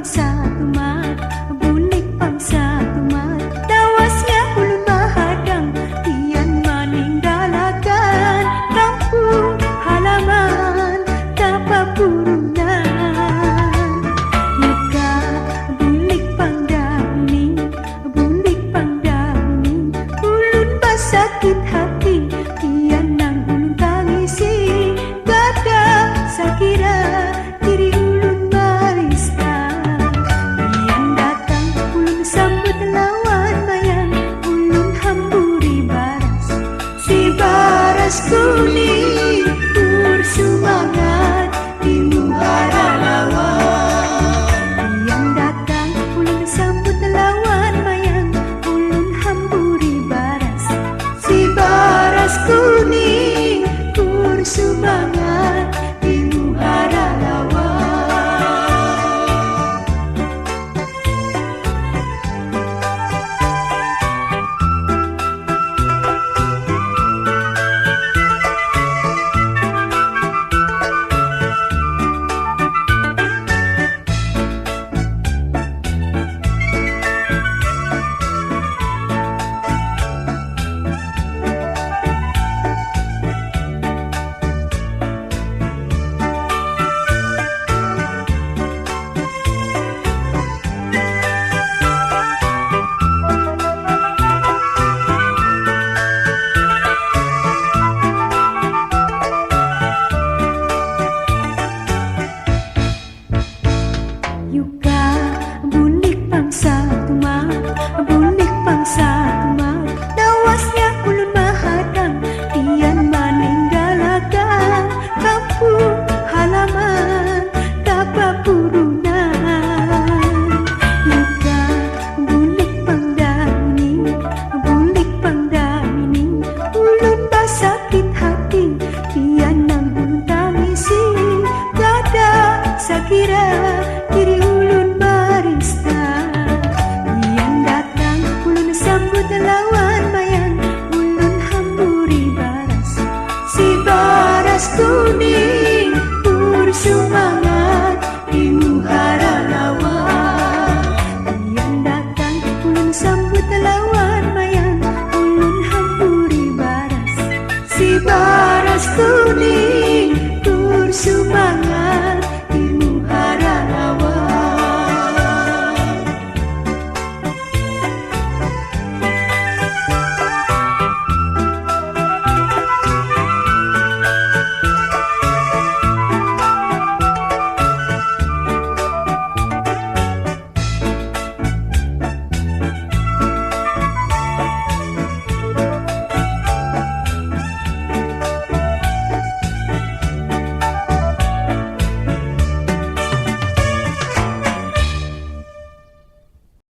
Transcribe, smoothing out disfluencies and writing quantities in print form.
pangsa tumat, bulik pangsa tumat, tawasnya ulun mahadang, tian maninggalakan kampung halaman tapa purunan. Muka bulik pangdahuni, bulik pangdahuni, ulun basakit hati, tian nang ulun tangisi, gada sakira diri ulun marista. Tian datang ulun sambut lawan mayang, ulun hamburi baras, si baras kuning bersumangat di muara lawan. Tian datang ulun sambut lawan mayang, ulun hamburi baras, si baras kuning bersumangat di muara lawan. Yuka bulik pangsa tumat, bulik pangsa tumat,